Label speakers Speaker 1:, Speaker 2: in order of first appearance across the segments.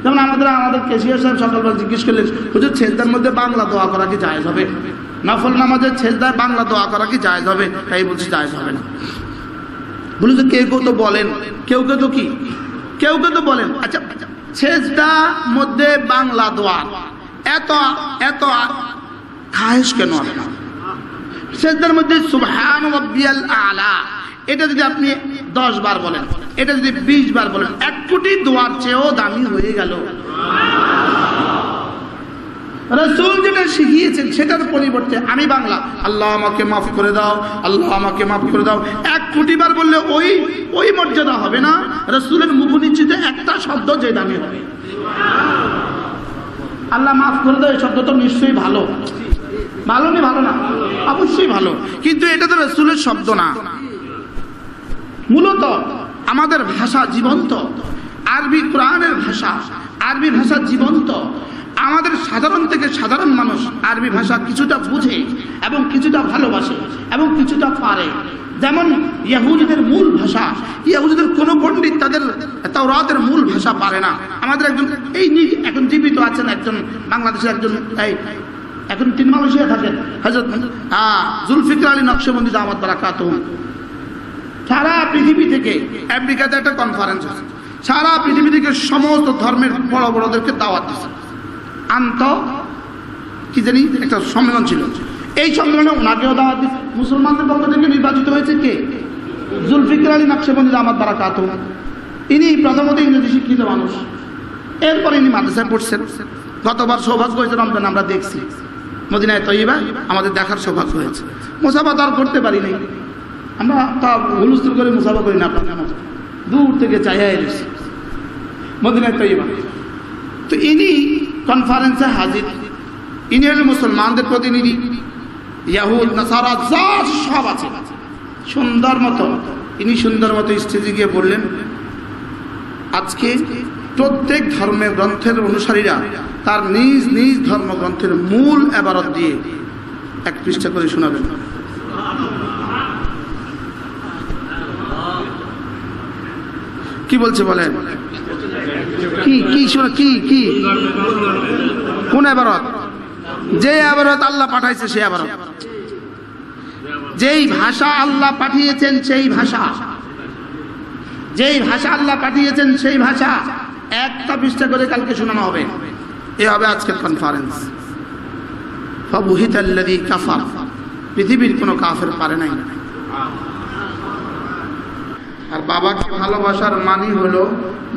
Speaker 1: যেমন আমাদের কেশিয়ার সাহেব সকালবেলা জিজ্ঞেস করলেন, হুজুর সেজদার মধ্যে বাংলা দোয়া করা কি জায়েজ হবে? নফল নামাজের সেজদায় বাংলা দোয়া করা কি জায়েজ হবে? তাই বলছি জায়েজ হবে না। বলে যে কেউ কেউ তো বলেন, কেউ কেউ তো বলেন। আচ্ছা, সেজদার মধ্যে বাংলা দোয়া এত এত খায়েশ কেন হবে না? সেজদার মধ্যে সুবহান রাব্বিয়াল আলা এটা যদি আপনি 10 বার বলেন, এটা যদি 20 বার বলেন, 1 কোটি দোয়ার চেয়েও দামি হয়ে গেল। রাসূল যেটা শিখিয়েছেন সেটার পরিবর্তে আমি বাংলা আল্লাহ আমাকে মাফ করে দাও, আল্লাহ আমাকে মাফ করে দাও 1 কোটি বার বললে ওই মর্যাদা হবে না রাসূলের মুখনিশ্চিত একটা শব্দ যে দামি হবে। আল্লাহ মাফ করে দাও এই শব্দ তো নিশ্চয়ই ভালো, ভালো না? অবশ্যই ভালো, কিন্তু এটা তো রাসূলের শব্দ না। মূলত আমাদের ভাষা জীবন্ত, আরবি কোরআনের ভাষা, আরবি ভাষা জীবন্ত। আমাদের সাধারণ থেকে সাধারণ মানুষ আরবি ভাষা কিছুটা বুঝে এবং কিছুটা ভালোবাসে এবং কিছুটা পারে। যেমন ইহুদিদের মূল ভাষা, ইহুদিদের কোনো পণ্ডিত তাদের তাওরাতের মূল ভাষা পারে না। আমাদের একজন এখন জীবিত আছেন একজন বাংলাদেশের একজন এখন তিনি মালয়েশিয়া থাকেন, হযরত জুলফিকার আলী নকশবন্দি দামাত বারাকাতুহু। সারা পৃথিবী থেকে আমেরিকাতে একটা কনফারেন্স আছে, সারা পৃথিবী থেকে সমস্ত ধর্মের বড় বড়দেরকে দাওয়াত দিচ্ছে। কি জানি একটা সম্মেলন ছিল, এই সম্মেলনে ওনাকেও দাওয়াত দিচ্ছে। মুসলমানদের পক্ষ থেকে নির্বাচিত হয়েছে কে? জুলফিকার আলী নকশবন্দি দামাত বারাকাতুহু। ইনি প্রথমত ইংরেজি শিক্ষিত মানুষ, এরপর ইনি মাদ্রাসায় পড়ছেন। গতবার সৌভাগ্য হয়েছে রমজান আমরা দেখছি মদিনায় তৈয়বা, আমাদের দেখার সৌভাগ্য হয়েছে। মুসাফা তো আর করতে পারি নাই, আমরা তা হুলস্থুল করে মুসাফা করি না, আপনার মতো দূর থেকে চাইয়া এসেছি মদিনায় তৈয়বা। তো ইনি কনফারেন্সে হাজির, ইনি হলেন মুসলমানদের প্রতিনিধি। ইয়াহুদ নাসারা যা সব আছে সুন্দর মতো, ইনি সুন্দর মতো স্টেজে গিয়ে বললেন, আজকে প্রত্যেক ধর্মের গ্রন্থের অনুসারীরা তার নিজ নিজ ধর্মগ্রন্থের মূল ইবারত দিয়ে 1 পৃষ্ঠা করে শোনাবেন। কি বলছে বলেন? কি কোন ইবারত? যে ইবারত আল্লাহ পাঠাইছে সে ইবারত, যেই ভাষা আল্লাহ পাঠিয়েছেন সেই ভাষা, যেই ভাষা আল্লাহ পাঠিয়েছেন সেই ভাষা 1টা পৃষ্ঠা করে কালকে শোনানো হবে। এ হবে আজকের কনফারেন্স। ফাবুহিতাল্লাযী কাফার, পৃথিবীর কোনো কাফের পারে নাই। আর বাবাকে ভালোবাসার মানে হলো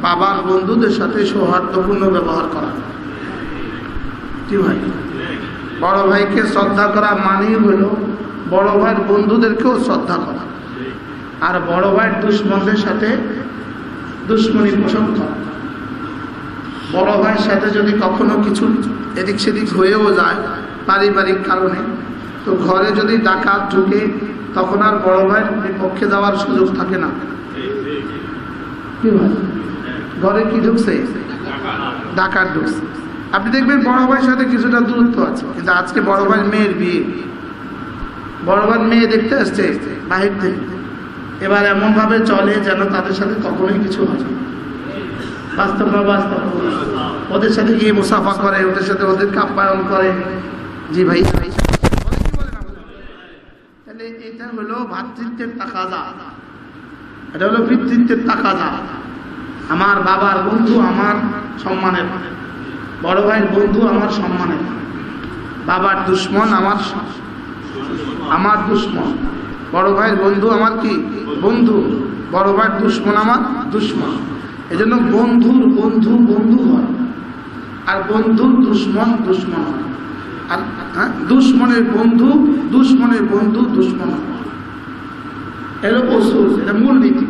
Speaker 1: বাবার বন্ধুদের সাথে সৌহার্দ্যপূর্ণ ব্যবহার করা। কি ভাই? বড় ভাইকে শ্রদ্ধা করা মানে হলো বড় ভাইয়ের বন্ধুদেরকেও শ্রদ্ধা করা, আর বড় ভাইয়ের দুশ্মনদের সাথে দুশ্মনী পোষণ করা। বড় ভাইয়ের সাথে যদি কখনো কিছু এদিক সেদিক হয়েও যায় পারিবারিক কারণে, তো ঘরে যদি ডাকাত ঢুকে তখন আর বড় ভাইয়ের বিপক্ষে যাওয়ার সুযোগ থাকে না। কি ভাই? ঘরে কি ঢুকছে? ডাকাত ঢুকছে। আপনি দেখবেন বড় ভাইয়ের সাথে কিছুটা দূরত্ব আছে, কিন্তু আজকে বড় ভাইয়ের মেয়ের বিয়ে, বড় ভাইয়ের মেয়ে দেখতে আসছে বাহির থেকে, এবার এমন ভাবে চলে যেন তাদের সাথে কখনোই কিছু হয় না। বাস্তব না বাস্তব? ওদের সাথে গিয়ে মুসাফা করে, ওদের সাথে ওদেরকে আপ্যায়ন করে। জি ভাই, তাহলে এটা হলো ভ্রাতৃত্বের তাকাজা, এটা হলো পিতৃত্বের তাকাজা। আমার বাবার বন্ধু আমার সম্মানের, বড় ভাইয়ের বন্ধু আমার সম্মানের, বাবার দুশ্মন আমার দুশ্মন, বড় ভাইয়ের বন্ধু আমার কি বন্ধু, বড় ভাইয়ের দুশ্মন আমার দুশ্মন। এজন্য বন্ধুর বন্ধু বন্ধু হয়, আর বন্ধুর দুশ্মন দুশ্মন হয়, আর দুশ্মনের বন্ধু দুশ্মন হয়। এর অসুল, এটা মূল নীতি।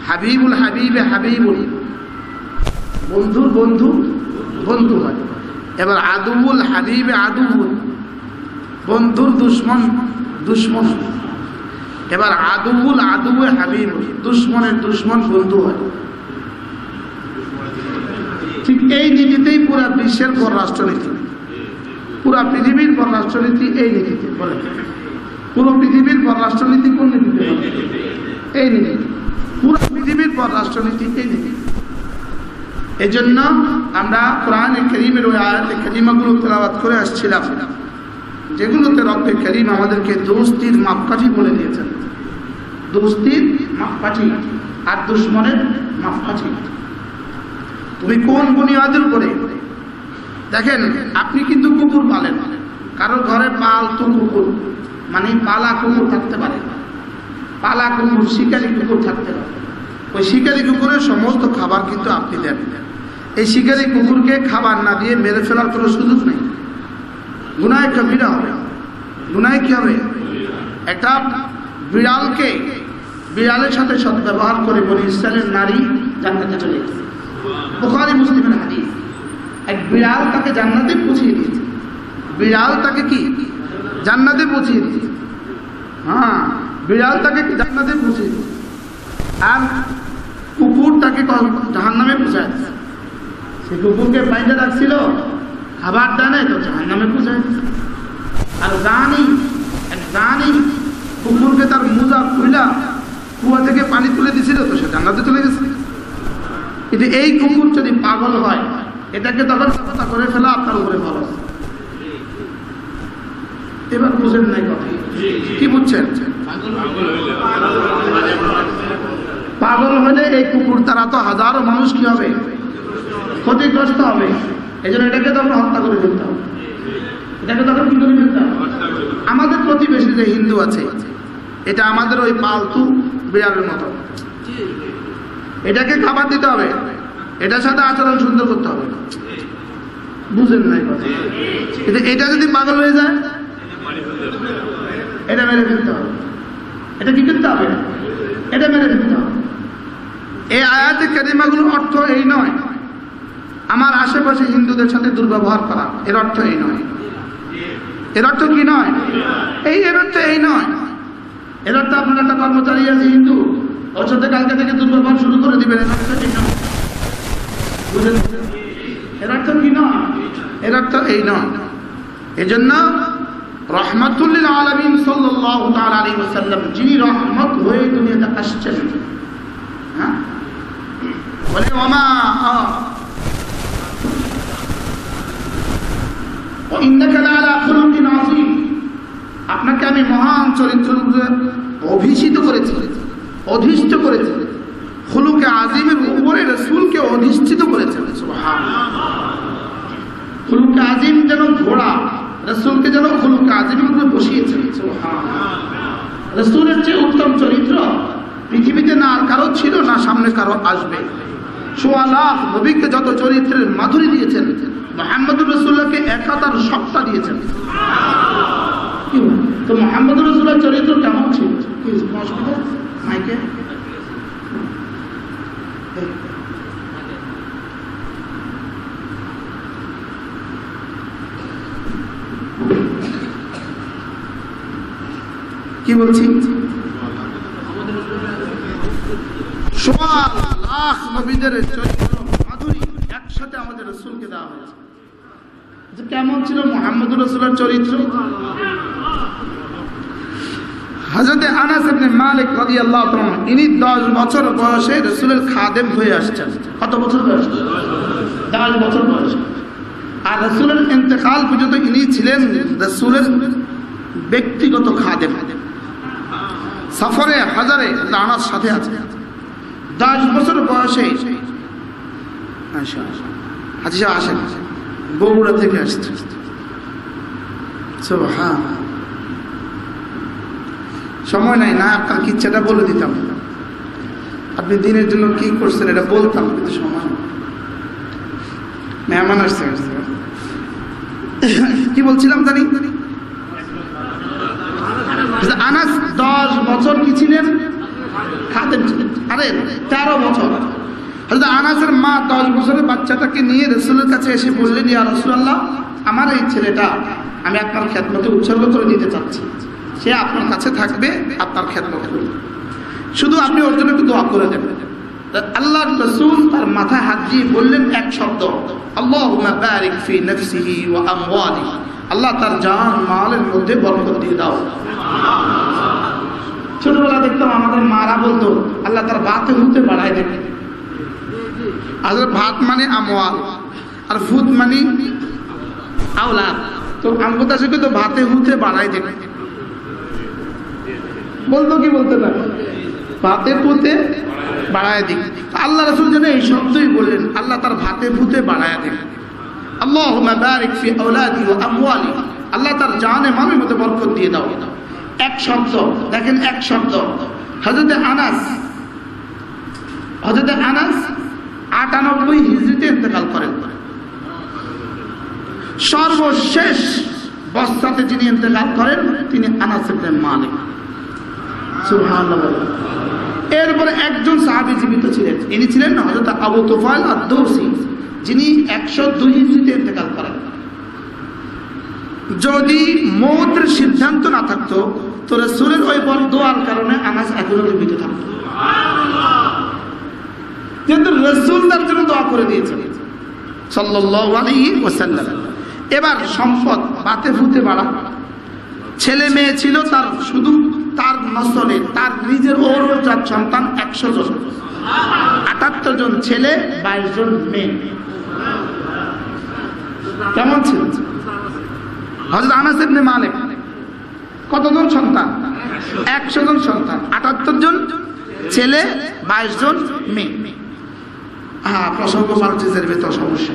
Speaker 1: হাবিবুল হাবিবে হাবিবুল, বন্ধুর বন্ধু বন্ধু হয়। এবার আদুবুল হাবিবে আদুবুল, বন্ধুর দুশ্মন দুশ্মন। এবার আদুবুল আদুবে হাবিব, দুশ্মনের দুশ্মন বন্ধু হয়। ঠিক এই নীতিতেই পুরা বিশ্বের পররাষ্ট্রনীতি, পুরা পৃথিবীর পররাষ্ট্রনীতি এই নীতিতে বলে। পুরো পৃথিবীর পররাষ্ট্রনীতি কোন নীতিতে? এই নীতি। পুরো পৃথিবীর পররাষ্ট্রনীতি এই নীতি। এজন্য আমরা কোরআনে কারীমের ওই আয়াতে কারিমাগুলো তেলাওয়াত করে আসছিলাম, যেগুলোতে রব্বে কারীম আমাদেরকে দোস্তির মাপকাঠি বলে দিয়েছেন। দোস্তির মাপকাঠি আর দুশমনের মাপকাঠি তুমি কোন বুনিয়াদের উপরে। দেখেন, আপনি কিন্তু কুকুর পালেন, কারোর ঘরে পালতু কুকুর মানে পালা কুকুর থাকতে পারে, পালা কুকুর শিকারি কুকুর থাকতে পারে। ওই শিকারি কুকুরের সমস্ত খাবার কিন্তু আপনি দেন। এই শিকারি কুকুরকে খাবার না দিয়ে মেরে ফেলার কোনো সুযোগ নেই, গুনাহে কবিরা হবে। গুনাহে কি হবে? একটা বিড়ালকে বিড়ালের সাথে সদ্ব্যবহার করে বনি ইসরায়েলের নারী জান্নাতে চলে গেছে। বুখারী মুসলিমের হাদিস। এক বিড়াল তাকে জান্নাতে পৌঁছিয়ে দিয়েছে। বিড়াল তাকে কি জান্নাতে পৌঁছিয়ে দিয়েছে? হ্যাঁ, বিড়াল তাকে জান্নাতে পৌঁছিয়ে দিয়েছে, আর কুকুর তাকে জাহান্নামে পৌঁছায় দিয়েছে। সে কুকুরকে বাইরে রাখছিল, খাবার দেয় নাই তো জাহান্নামে পৌঁছায় দিয়েছে। আর জানি কুকুরকে তার মোজা খুইলা কুয়া থেকে পানি তুলে দিছিল তো সে জান্নাতে চলে গেছে। কিন্তু এই কুকুর যদি পাগল হয়, এটাকে তখন কথা করে ফেলা আপনার উপরে ভালো। এবার বুঝেন নাই কথা, কি বুঝছেন? পাগল হলে এই কুকুর তারা তো হাজারো মানুষ কি হবে, ক্ষতিগ্রস্ত হবে। এই জন্য এটাকে তখন হত্যা করে ফেলতে হবে। এটাকে তখন কি করে ফেলতে হবে? আমাদের প্রতিবেশী যে হিন্দু আছে, এটা আমাদের ওই পালতু বিড়ালের মতো, এটাকে খাবার দিতে হবে, এটার সাথে আচরণ সুন্দর করতে হবে। বুঝেন নাই কথা? এটা যদি পাগল হয়ে যায়, এটা মেরে ফেলতে হবে। এটা কি করতে হবে? এটা মেরে ফেলতে হবে। এই আয়াতে কারিমাগুলোর অর্থ এই নয় আমার আশেপাশে হিন্দুদের সাথে দুর্ব্যবহার করা, এর অর্থ এই নয়। এর অর্থ কি নয়? এর অর্থ এই নয়। এর অর্থ আপনার একটা কর্মচারী আছে হিন্দু, ওর সাথে কালকে থেকে দুর্ব্যবহার শুরু করে দিবেন, এর অর্থ এই নয়। বুঝলেন? এর অর্থ কি নয়? এর অর্থ এই নয়। এজন্য রহমাতুল লিল আলামিন সাল্লাল্লাহু তাআলা আলাইহি ওয়াসাল্লাম, যিনি রহমত হয়ে দুনিয়াতে আসছেন, হ্যাঁ, বলে ওমা ইন্নাকা লাআলা খুলুকিন আযীম, আপনাকে আমি মহান চরিত্রে অভিষিত করেছি, অধিষ্ঠিত করেছি। খুলুকে আযীমের উপরে রাসূলকে অধিষ্ঠিত করেছেন। সুবহানাল্লাহ। খুলুকে আযীম যেন ঘোড়া, রাসূলকে যেন খুলুকে আযীমের উপরে বসিয়েছেন। সুবহানাল্লাহ। রাসূলের চেয়ে উত্তম চরিত্র পৃথিবীতে না আর কারো ছিল, না সামনে কারো আসবে। সোয়া লাখ নবীকে যত চরিত্রের মাধুরী দিয়েছেন, মুহাম্মদুর রাসূলুল্লাহকে একাতার সত্তা দিয়েছেন। তো মুহাম্মদুর রাসূলুল্লাহর চরিত্র কেমন ছিল? মাইকে কি বলছি? সোয়া লাখ নবীদের চরিত্র মাধুরী একসাথে আমাদের রাসূলকে দেওয়া হয়েছে। কেমন ছিল মুহাম্মদুর রাসূলের চরিত্র? হযরত আনাস ইবনে মালিক রাদিয়াল্লাহু তাআলা, ইনি 10 বছর বয়সে রাসূলের খাদেম হয়ে আসছেন। কত বছর বয়স? 10 বছর বয়স। আর রাসূলের ইন্তেকাল পর্যন্ত ইনি ছিলেন রাসূলের ব্যক্তিগত খাদেম। সফরে হাজারে আনাস সাথে আছে। 10 বছর বয়সে হাজী সাহেব আসেন, বগুড়া থেকে আসছে। সুবহানাল্লাহ। সময় নাই না, আপনার কিচ্ছাটা বলে দিতাম, আপনি দিনের জন্য কি করছেন এটা বলতাম, কিন্তু সময় মেহমান আসছে। কি বলছিলাম জানি? আনাস 10 বছর কি ছিলেন? খাদেম ছিলেন। আরে 13 বছর। আনাসের মা 10 বছরের বাচ্চাটাকে নিয়ে রাসূলের কাছে এসে বললেন, ইয়া রাসূলুল্লাহ, আমার এই ছেলেটা আমি আপনার খেদমতে উৎসর্গ করে দিতে চাচ্ছি, সে আপনার কাছে থাকবে, আপনার খেদমত করবে, শুধু আপনি ওর জন্য একটু দোয়া করে দেবেন। আল্লাহর রাসূল তার মাথায় হাত দিয়ে বললেন এক শব্দ, আল্লাহুম্মা বারিক ফি নাফসিহি ওয়া আমওয়ালিহি, আল্লাহ তার জান মালের মধ্যে বরকত দিয়ে দাও। ছোটবেলা দেখতাম আমাদের মারা বলতো, আল্লাহ তার বাতে হুতে বাড়ায় দেবে। আসলে ভাত মানে আমওয়াল আর ফুত মানে আওলাদ। তো আমগো তাছে তো ভাতে হুতে বাড়াই দেবে, বলতো কি বলতে না, ভাতে ফুতে বাড়ায় দিক। আল্লাহ রাসূল যেন এই শব্দই বললেন, আল্লাহ তার ভাতে ফুতে বাড়ায় দেন। আল্লাহুম্মা বারিক ফি আওলাদি ওয়া আমওয়ালি, আল্লাহ তার জানে মালের মধ্যে বরকত দিয়ে দাও। এক শব্দ দেখেন, এক শব্দ। হযরত আনাস 98 হিজরিতে ইন্তেকাল করেন। সর্বশেষ বছরে যিনি ইন্তেকাল করেন তিনি আনাস ইবনে মালিক। সুবহানাল্লাহ। এরপরে একজন সাহাবী জীবিত ছিলেন, ইনি ছিলেন হযরত আবু তুফাইল আদ-দৌসি, যিনি 102 হিজরিতে ইন্তেকাল করেন। যদি মওতের সিদ্ধান্ত না থাকতো তো রাসূলের ওই বরদোয়ার কারণে আনাস এখনো জীবিত থাকতো, কিন্তু রাসূল তার জন্য দোয়া করে দিয়েছেন সাল্লাল্লাহু আলাইহি ওয়াসাল্লাম। এবার সম্পদ বাতে ফুতে বাড়া, ছেলে মেয়ে ছিল তার শুধু তার নসলে, তার নিজের ঔরজাত সন্তান 100 জন, 78 জন ছেলে 22 জন মেয়ে। কেমন ছিল হযরত আনাস ইবনে মালিক? কতজন সন্তান? 100 জন সন্তান, 78 জন ছেলে 22 জন মেয়ে। প্রসঙ্গ পাল্টেছে ভেতর সমস্যা।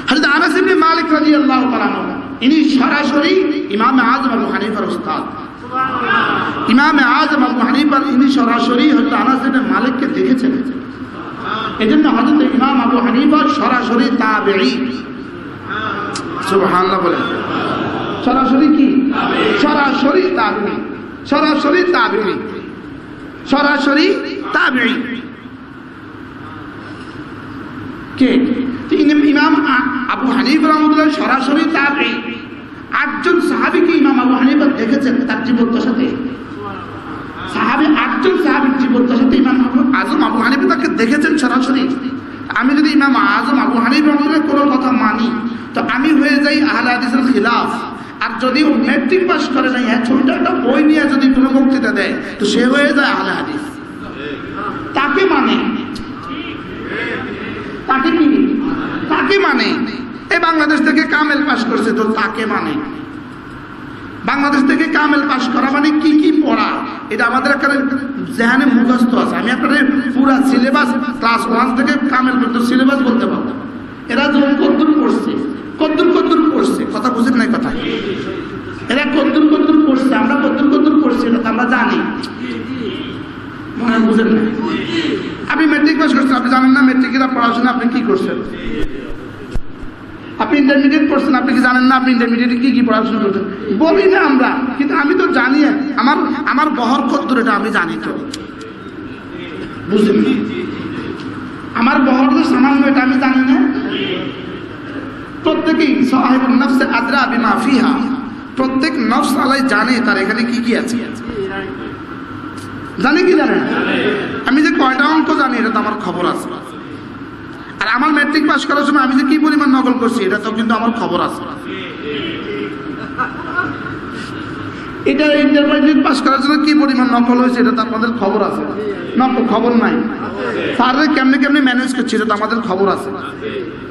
Speaker 1: হযরত আনাস ইবনে মালিক রাদিয়াল্লাহু তাআলা আনহু, ইনি সরাসরি ইমাম আযম আবু হানিফার উস্তাদ। ইমাম আযম আবু হানিফা ইনি সরাসরি হযরত আনাস ইবনে মালিককে দেখেছেন। এজন্য হযরত ইমাম আবু হানিফা সরাসরি তাবেঈ। সুবহানাল্লাহ বলেন। সরাসরি কি? সরাসরি তাবেঈ, সরাসরি তাবেঈ, সরাসরি তাবেঈ। কে? ইমাম আবু হানিফা রাহমাতুল্লাহ সরাসরি তাবেঈ। 8 জন সাহাবীকে ইমাম আবু হানিফা দেখেছেন তার জীবদ্দশাতে। সাহাবী 8 জন সাহাবীর জীবদ্দশাতে ইমাম আযম আবু হানিফা তাকে দেখেছেন সরাসরি। আমি যদি ইমাম আযম আবু হানিফা রাহমাতুল্লাহ কোনো কথা মানি তো আমি হয়ে যাই আহলে হাদিসের খিলাফ। আর যদি ও ম্যাট্রিক পাস করে নাই, হ্যাঁ ছোট একটা বই নিয়ে যদি কোনো বক্তৃতা দেয় তো সে হয়ে যায় আহলে হাদিস। তাকে মানে, তাকে কি? তাকে মানে। এই বাংলাদেশ থেকে কামেল পাস করছে তো তাকে মানে। বাংলাদেশ থেকে কামেল পাস করা মানে কি কি পড়া, এটা আমাদের একটা জেহানে মুখস্থ আছে। আমি আপনাদের পুরা সিলেবাস ক্লাস 1 থেকে কামেল পর্যন্ত সিলেবাস বলতে পারবো। এরা যখন কদ্দুর পড়ছে, কদ্দুর পড়ছে, কথা বুঝেন নাই কথা? এরা কদ্দুর পড়ছে, আমরা কদ্দুর পড়ছি এটা আমরা জানি, মনে বুঝেন না? আপনি ম্যাট্রিক পাস করছেন, আপনি জানেন না ম্যাট্রিকের পড়াশোনা আপনি কি করছেন? আপনি ইন্টারমিডিয়েট পড়ছেন, আপনি কি জানেন না আপনি ইন্টারমিডিয়েটে কি কি পড়াশোনা করছেন? বলি না আমরা, কিন্তু আমি তো জানি আমার বহর কদ্দুর এটা আমি জানি তো, বুঝলেন না? আমার বহর তো সামান্য, এটা আমি জানি না। প্রত্যেকেই সাহিবুন নফস আদরা বিমা ফিহা, প্রত্যেক নফস আলাই জানে তার এখানে কি কি আছে। জানে কি জানে? আমি যে কয়টা অঙ্ক জানি এটা তো আমার খবর আছে। আর আমার ম্যাট্রিক পাস করার সময় আমি যে কি পরিমাণ নকল করছি এটা তো কিন্তু আমার খবর আছে। এটা ইন্টারমিডিয়েট পাস করার জন্য কি পরিমাণ নকল হয়েছে এটা তো আপনাদের খবর আছে। নকল খবর নাই। স্যাররা কেমনে ম্যানেজ করছে এটা তো আমাদের খবর আছে।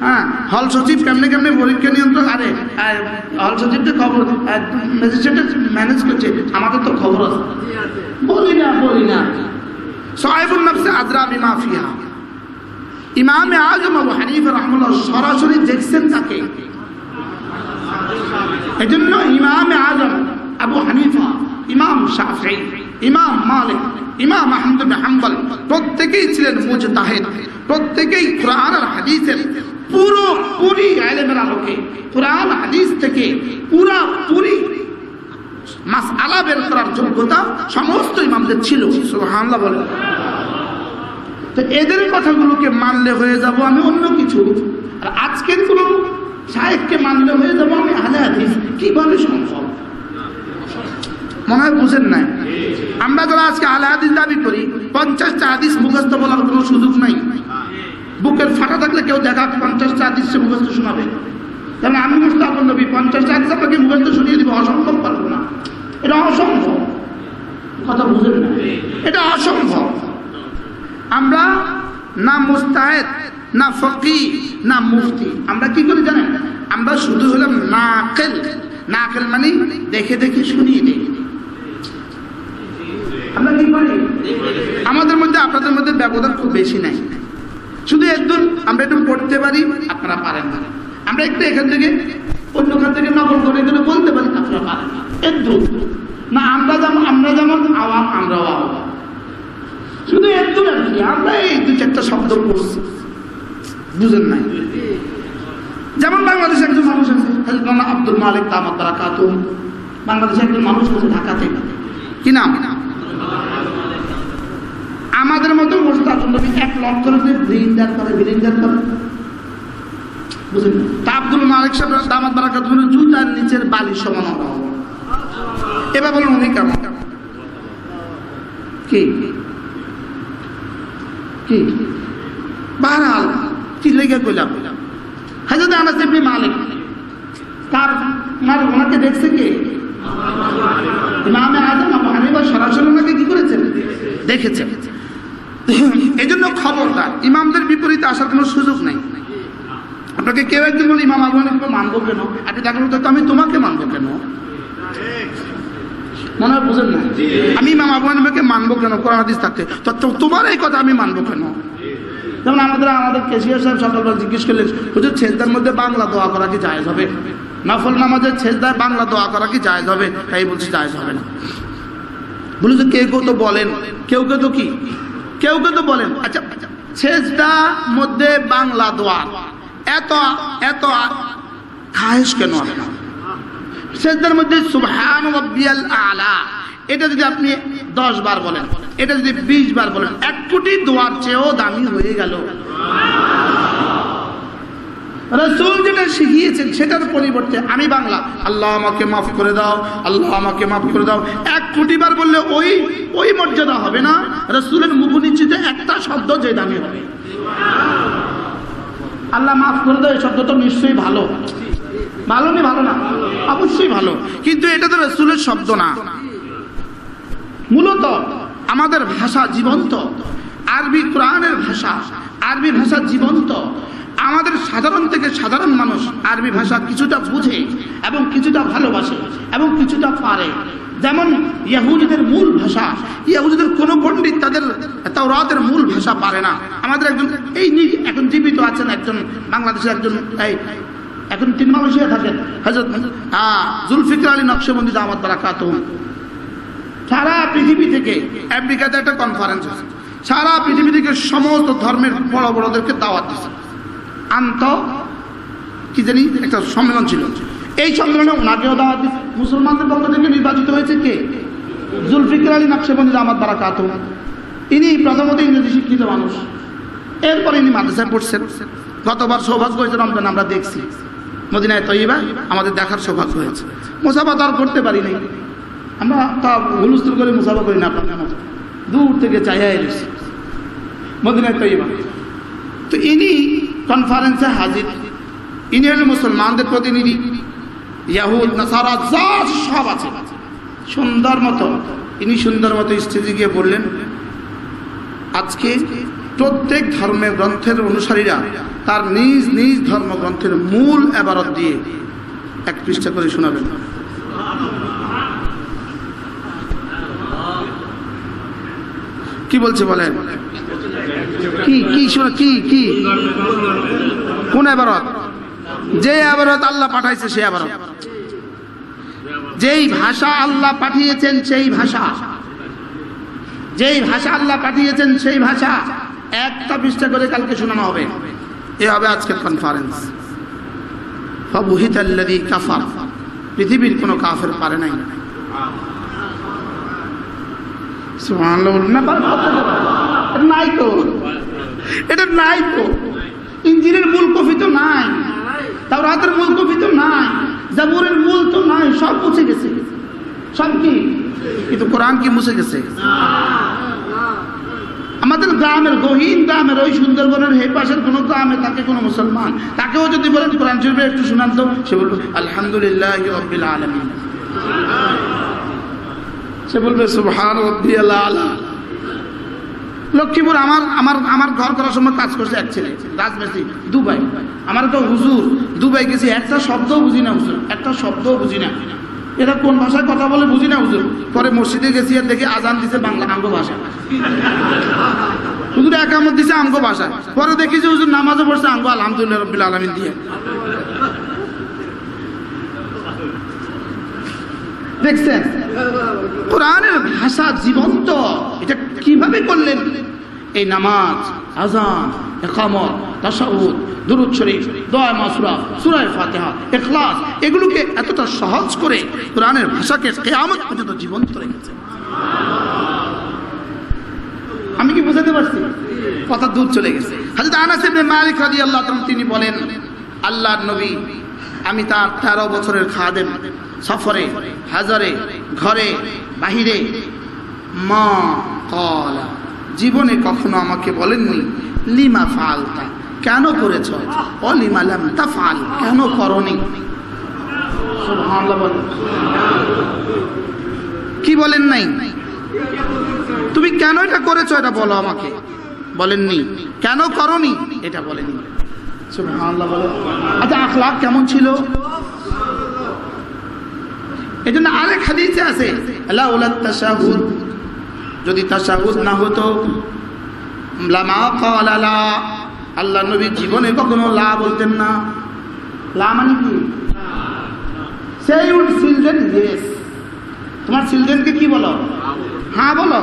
Speaker 1: হ্যাঁ, হল সচিব কেমনে পরীক্ষা নিয়ন্ত্রণ, আরে হল সচিবদের খবর, ম্যাজিস্ট্রেট ম্যানেজ করছে, আমাদের তো খবর আছে। বলি না সাহিবুন নফস আদরা বিমা ফিহা। ইমাম আযম আবু হানিফা রাহমাতুল্লাহ সরাসরি দেখছেন তাকে। এজন্য ইমাম আযম আবু হানিফা, ইমাম শাফিঈ, ইমাম মালিক, ইমাম আহমদ বিন হাম্বল প্রত্যেকেই ছিলেন মুজতাহিদ। প্রত্যেকেই কোরআন আর হাদিসের পুরোপুরি ইলমের আলোকে কোরআন হাদিস থেকে পুরোপুরি মাসআলা বের করার যোগ্যতা সমস্ত ইমামদের ছিল। সুবহানাল্লাহ বলেন। তো এদের কথাগুলোকে মানলে হয়ে যাব আমি অন্য কিছু, আর আজকের কোনো শায়েখকে মানলে হয়ে যাব আমি আহলে হাদিস। কিভাবে সম্ভব? মনে হয় বুঝেন নাই। আমরা যারা আজকে আহলে হাদিস দাবি করি 50টা হাদিস মুখস্থ বলার কোনো সুযোগ নাই। বুকের ফাটা থাকলে কেউ দেখা 50টা হাদিস মুখস্থ শোনাবে, যেমন আমি মুস্তাফা নবী 50টা হাদিস আপনাকে মুখস্থ শুনিয়ে দিব, অসম্ভব পারবো না। এটা অসম্ভব, কথা বুঝেন না? এটা অসম্ভব। আমরা না মুস্তাহিদ না ফকিহ, না মুফতি। আমরা কি করি জানেন? আমরা শুধু হলাম নাকেল। নাকেল মানে দেখে দেখে শুনিয়ে দিই। আমরা কি করি? আমাদের মধ্যে আপনাদের মধ্যে ব্যবধান খুব বেশি নাই, শুধু একদম আমরা একটু পড়তে পারি, আপনারা পারেন না। আমরা একটু এখান থেকে অন্য খান থেকে নকল করে এগুলো বলতে পারি, আপনারা পারেন না। একদম না, আমরা যেমন আওয়াম, আমরাও আওয়াম, শুধু একদম আর কি। আমরা এই দু চারটা শব্দ পড়ছি, বুঝেন নাই? যেমন বাংলাদেশে একজন মানুষ আছে আব্দুল মালিক দামাত বারাকাতুহু, বাংলাদেশে একজন মানুষ আছে ঢাকাতে, কি নাম? আমাদের মতো মোস্তাফুল নবী 1 লক্ষ করে ব্লিন্ডার করে, বুঝলেন? তা আব্দুল মালিক সাহেব দামাত বারাকাতুহু জুতার নিচের বালি সমান হবে। এবার বলুন উনি কেমন? কি কি বাহাল কি লেগে কইলাম? হযরত আনাস ইবনে মালিক তার ওনাকে দেখছে কে? ইমাম আযম আবু হানিফা সরাসরি ওনাকে কি করেছেন? দেখেছেন। এই জন্য খবরদার, ইমামদের বিপরীতে আসার কোনো সুযোগ নাই। আপনাকে কেউ একদিন বলে ইমাম আবু হানিফা মানবো কেন, আপনি তাকে বলতে আমি তোমাকে মানবো কেন? মনে হয় বুঝেন না? আমি ইমাম আবু হানিফাকে মানবো কেন কোরআন হাদিস থাকতে? তো তোমার এই কথা আমি মানবো কেন? যেমন আমাদের কেশিয়ার সাহেব সকালবেলা জিজ্ঞেস করলেন, হুজুর সেজদার মধ্যে বাংলা দোয়া করা কি জায়েজ হবে? নফল নামাজের সেজদায় বাংলা দোয়া করা কি জায়েজ হবে? তাই বলছি জায়েজ হবে না। বলি যে কেউ তো বলেন, কেউ তো বলেন। আচ্ছা, সেজদার মধ্যে বাংলা দোয়া এত খায়েশ কেন হবে না? সেজদার মধ্যে সুবহান রাব্বিয়াল আলা, এটা যদি আপনি 10 বার বলেন, এটা যদি 20 বার বলেন, 1 কোটি দোয়ার চেয়েও দামি হয়ে গেল। রাসূল যেটা শিখিয়েছেন সেটার পরিবর্তে আমি বাংলা আল্লাহ আমাকে মাফ করে দাও, আল্লাহ আমাকে মাফ করে দাও 1 কোটি বার বললে ওই মর্যাদা হবে না। রাসূলের মুখনিশ্চিত একটা শব্দ যে দামি হবে। আল্লাহ মাফ করে দাও এই শব্দটা নিশ্চয়ই ভালো, ভালো না? অবশ্যই ভালো, কিন্তু এটা তো রাসূলের শব্দ না। মূলত আমাদের ভাষা জীবন্ত, আরবি কোরআনের ভাষা, আরবি ভাষা জীবন্ত। আমাদের সাধারণ থেকে সাধারণ মানুষ আরবি ভাষা কিছুটা বুঝে এবং কিছুটা ভালোবাসে এবং কিছুটা পারে। যেমন ইহুদিদের মূল ভাষা, ইহুদিদের কোনো পণ্ডিত তাদের তাওরাতের মূল ভাষা পারে না। আমাদের একজন এখন জীবিত আছেন একজন বাংলাদেশের একজন, এখন তিনি মালয়েশিয়া থাকেন, হযরত জুলফিকার আলী নকশবন্দি দামাত বারাকাতুহু। সারা পৃথিবী থেকে, আমেরিকাতে একটা কনফারেন্স আছে, সারা পৃথিবী থেকে সমস্ত ধর্মের বড় বড়দেরকে দাওয়াত দিচ্ছে। কি জানি একটা সম্মেলন ছিল, এই সম্মেলনে ওনাকেও দাওয়াত দিচ্ছে। মুসলমানদের পক্ষ থেকে নির্বাচিত হয়েছে কে? জুলফিকার আলী নকশবন্দি দামাত বারাকাতুহু। ইনি প্রথমত ইংরেজি শিক্ষিত মানুষ, এরপর ইনি মাদ্রাসায় পড়ছেন। গতবার সৌভাগ্য হয়েছে রমজান, আমরা দেখছি মদিনায় তৈয়বা, আমাদের দেখার সৌভাগ্য হয়েছে। মুসাফা তো আর করতে পারি নাই, আমরা তা হুলস্থুল করে মুসাফা করি না, আপনার মতো দূর থেকে চাইয়া এসেছি মদিনায় তৈয়বা। তো ইনি কনফারেন্সে হাজির, ইনি হলেন মুসলমানদের প্রতিনিধি। ইয়াহুদ নাসারা যা সব আছে সুন্দর মতো, ইনি সুন্দর মতো স্টেজে গিয়ে বললেন, আজকে প্রত্যেক ধর্মের গ্রন্থের অনুসারীরা তার নিজ নিজ ধর্মগ্রন্থের মূল ইবারত দিয়ে 1 পৃষ্ঠা করে শোনাবেন। কি বলছে বলেন? কি কোন ইবারত? যে ইবারত আল্লাহ পাঠাইছে সে ইবারত, যেই ভাষা আল্লাহ পাঠিয়েছেন সেই ভাষা, যেই ভাষা আল্লাহ পাঠিয়েছেন সেই ভাষা 1টা পৃষ্ঠা করে কালকে শোনানো হবে। এ হবে আজকের কনফারেন্স। ফাবুহিতাল্লাযী কাফার, পৃথিবীর কোনো কাফের পারে নাই। সুবহানাল্লাহ। এটা নাই তো, ইনজিলের মূল কপি তো নাই, তাওরাতের মূল কপি তো নাই, জাবুরের মূল তো নাই, সব মুছে গেছে। সব কি? কিন্তু কোরআন কি মুছে গেছে? আমাদের গ্রামের, গহীন গ্রামের, ওই সুন্দরবনের হে পাশের কোনো গ্রামে থাকে কোনো মুসলমান, তাকেও যদি বলেন কোরআন শরীফে একটু শোনান তো, সে বলবে আলহামদুলিল্লাহি রাব্বিল আলামিন, সে বলবে সুবহান রাব্বিয়াল আলা। লক্ষ্মীপুর আমার আমার আমার ঘর করার সময় কাজ করছে এক ছেলে রাজমিস্ত্রি, দুবাই। আমার তো হুজুর দুবাই গেছি, একটা শব্দও বুঝি না হুজুর, একটা শব্দও বুঝি না, এরা কোন ভাষায় কথা বলে বুঝি না হুজুর। পরে মসজিদে গেছি আর দেখি আজান দিছে বাংলা আঙ্গ ভাষা, হুজুর একামত দিছে আঙ্গ ভাষায়। পরে দেখি যে হুজুর নামাজও পড়ছে আঙ্গ আলহামদুলিল্লাহ রাব্বিল আলামিন দিয়ে। দেখছেন কোরআনের ভাষা জীবন্ত, এটা কিভাবে করলেন? এই নামাজ, আযান, ইকামত, তাশাহুদ, দুরূদ শরীফ, দোয়া মাসুরা, সূরা ফাতিহা, ইখলাস, এগুলোকে এতটা সহজ করে কোরআনের ভাষাকে কিয়ামত পর্যন্ত জীবন্ত রেখেছে। আমি কি বুঝাতে পারছি? কথা দূর চলে গেছে। হযরত আনাস ইবনে মালিক রাদিয়াল্লাহু তাআলা তিনি বলেন, আল্লাহর নবী, আমি তার 13 বছরের খাদেম, সফরে, হাজারে, ঘরে, বাহিরে, মা ক্বালা, জীবনে কখনো আমাকে বলেননি লিমা ফাআলতা, কেন করেছ, ও লিমা লাম তাফআল, কেন করনি। সুবহানাল্লাহ বলেন। কি বলেন নাই? তুমি কেন এটা করেছো এটা বলো আমাকে, বলেননি। কেন করনি এটা বলেননি। সুবহানাল্লাহ বলেন। আচ্ছা আখলাক কেমন ছিল? এজন্য আরেক হাদিসে আছে লাউলা তাশাহুদ, যদি তাশাহুদ না হতো, লামা ক্বালা লা, আল্লাহ নবী জীবনে কখনো লা বলতেন না। লা মানে কি? সেই ইউর চিলড্রেন ইয়েস, তোমার চিলড্রেনকে কি বলো? হ্যাঁ বলো।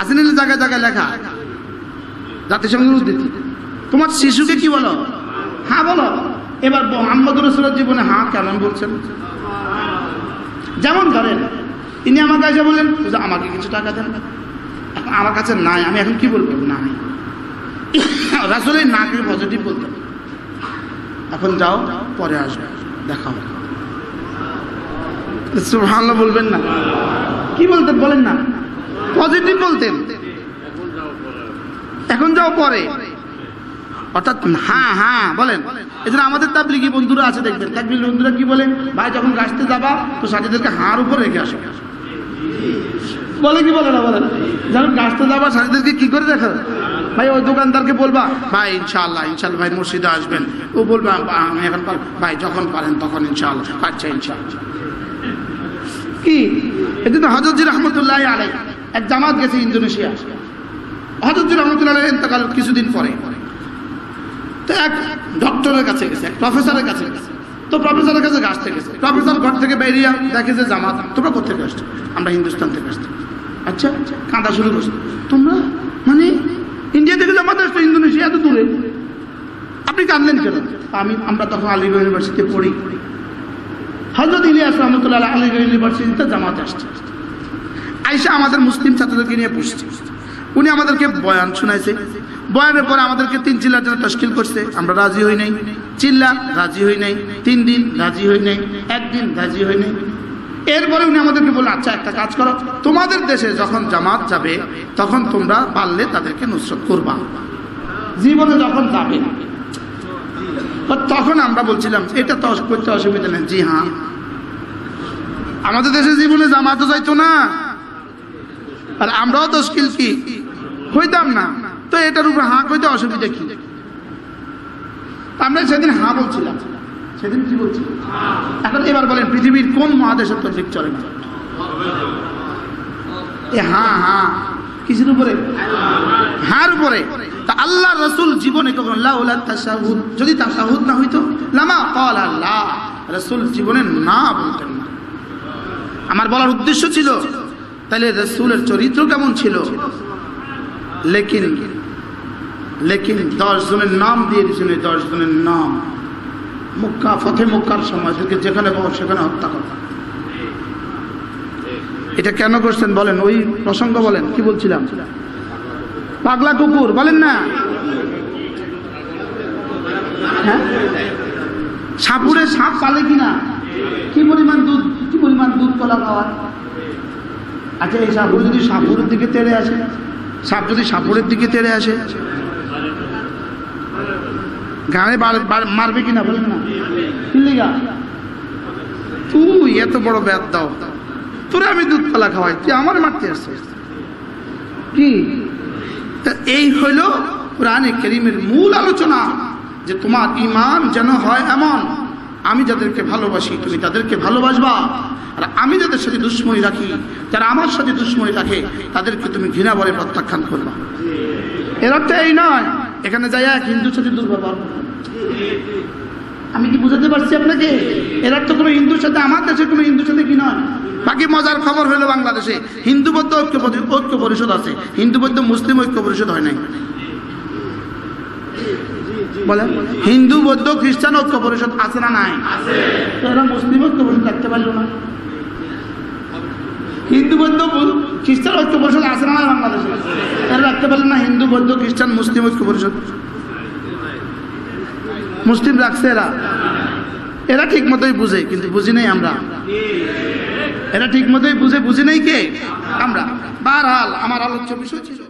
Speaker 1: আসেন জায়গায় জায়গায় লেখা জাতিসংঘের উদ্ধৃতি। তোমার শিশুকে কি বলো? হ্যাঁ বলো। এবার মুহাম্মদ রাসূলের জীবনে হ্যাঁ কেমন বলছেন? যেমন ধরেন ইনি আমার কাছে বললেন আমাকে কিছু টাকা দেন, এখন আমার কাছে নাই, আমি এখন কি বলবো? নাই। রাসূলের নাকে পজিটিভ বলতেন, এখন যাও পরে আসবে, দেখা হবে। সুবহানাল্লাহ বলবেন না? কি বলতেন বলেন না? পজিটিভ বলতেন, এখন যাও পরে, অর্থাৎ হ্যাঁ হ্যাঁ বলেন। এই জন্য আমাদের তাবলিগি বন্ধুরা আছে দেখবেন, তাবলিগি বন্ধুরা কি বলেন, ভাই যখন গাছতে যাবা তো সাথীদেরকে হাড় উপর রেখে আসো, বলে কি বলে না বলেন? যখন গাছতে যাবা সাথীদেরকে কি করে দেখো? ভাই ওই দোকানদারকে বলবা ভাই ইনশাআল্লাহ ইনশাআল্লাহ ভাই মসজিদে আসবেন, ও বলবে আমি এখন ভাই যখন পারেন তখন ইনশাআল্লাহ, আচ্ছা ইনশাআল্লাহ। কি এজন্য হযরত জি রাহমাতুল্লাহি আলাইহি এক জামাত গেছে ইন্দোনেশিয়া। হযরত জি রাহমাতুল্লাহি আলাইহি ইন্তেকাল কিছুদিন পরে তো এক ডক্টরের কাছে গেছে, এক প্রফেসরের কাছে গেছে। তো প্রফেসরের কাছে গাছতে গেছে, প্রফেসর ঘর থেকে বেরিয়ে দেখে যে জামাত, তোমরা কোথেকে আসছো? আমরা হিন্দুস্তান থেকে আসছি। আচ্ছা, কাঁদা শুরু করছে, তোমরা মানে ইন্ডিয়া থেকে জামাত আসছো, ইন্দোনেশিয়া এত দূরে, আপনি কাঁদলেন কেন? আমরা তখন আলিগড় ইউনিভার্সিটিতে পড়ি, হযরত ইলিয়াস রাহমাতুল্লাহ আলাইহি আলিগড় ইউনিভার্সিটিতে জামাত আসছে। আয়েশা আমাদের মুসলিম ছাত্রদেরকে নিয়ে বসছে, উনি আমাদেরকে বয়ান শোনাইছে। বয়ানের পরে আমাদেরকে 3 চিল্লার জন্য তশকিল করছে, আমরা রাজি হই নাই। চিল্লা রাজি হই নাই, 3 দিন রাজি হই নাই, 1 দিন রাজি হই নাই। এরপরে উনি আমাদেরকে বললেন আচ্ছা একটা কাজ করো, তোমাদের দেশে যখন জামাত যাবে তখন তোমরা পারলে তাদেরকে নুসরত করবা, জীবনে যখন যাবে। তখন আমরা বলছিলাম এটা তো করতে অসুবিধা নেই। জি হ্যাঁ, আমাদের দেশে জীবনে জামাতও যাইতো না আর আমরাও তশকিল কি হইতাম না, তো এটার উপরে হাঁ কইতে অসুবিধা কি? আমরা সেদিন হাঁ বলছিলাম, সেদিন কি বলছি? এখন এবার বলেন পৃথিবীর কোন মহাদেশের তৌফিক চলে না? হ্যাঁ হ্যাঁ কিসের উপরে? হার উপরে। তা আল্লাহ রাসূল জীবনে কখনো লাউলা তাশাহুদ, যদি তাশাহুদ না হইতো, লামা ক্বালা লা, রাসূল জীবনে না বলতেন না। আমার বলার উদ্দেশ্য ছিল তাহলে রাসূলের চরিত্র কেমন ছিল। লেকিন 10 জনের নাম দিয়ে দিয়েছেন, 10 জনের নাম মক্কা ফতে মক্কার সময় থেকে যেখানে পাবো সেখানে হত্যা করা। এটা কেন করছেন বলেন? ওই প্রসঙ্গ বলেন, কি বলছিলাম? পাগলা কুকুর বলেন না? হ্যাঁ, সাপুরে সাপ পালে কিনা, কি পরিমাণ দুধ কলা খাওয়া। আচ্ছা এই সাপুর যদি সাপুরের দিকে তেড়ে আসে, সাপ যদি সাপুরের দিকে তেড়ে আসে গানে মারবে কিনা বলেন না? কিলিগা তুই এত বড় ব্যাট দাও, তোরে আমি দুধ কলা খাওয়াই, তুই আমার মারতে আসছিস কি? এই হইল কোরআনে কারীমের মূল আলোচনা, যে তোমার ঈমান যেন হয় এমন, আমি যাদেরকে ভালোবাসি তুমি তাদেরকে ভালোবাসবা, আর আমি যাদের সাথে দুশ্মনী রাখি, যারা আমার সাথে দুশ্মনী রাখে, তাদেরকে তুমি ঘৃণা বলে প্রত্যাখ্যান করবা। এর অর্থ এই নয় এখানে যাই এক হিন্দুর সাথে দুর্ব্যবহার। আমি কি বুঝাতে পারছি আপনাকে? এর অর্থ কোনো হিন্দুর সাথে, আমার দেশে কোনো হিন্দুর সাথে কি নয়। বাকি মজার খবর হলো বাংলাদেশে হিন্দু বৌদ্ধ ঐক্য পরিষদ আছে, হিন্দু বৌদ্ধ মুসলিম ঐক্য পরিষদ হয় নাই। বলেন, হিন্দু বৌদ্ধ খ্রিস্টান ঐক্য পরিষদ আছে না নাই? তো এরা মুসলিম ঐক্য পরিষদ রাখতে পারলো না? হিন্দু বৌদ্ধ খ্রিস্টান ঐক্য পরিষদ আছে না বাংলাদেশে? এরা রাখতে পারলেন না হিন্দু বৌদ্ধ খ্রিস্টান মুসলিম ঐক্য পরিষদ? মুসলিম রাখছে এরা ঠিক মতোই বুঝে, কিন্তু বুঝি নাই আমরা। এরা ঠিক মতোই বুঝি নাই কে? আমরা। বারহাল আমার আলোচ্য বিষয় ছিল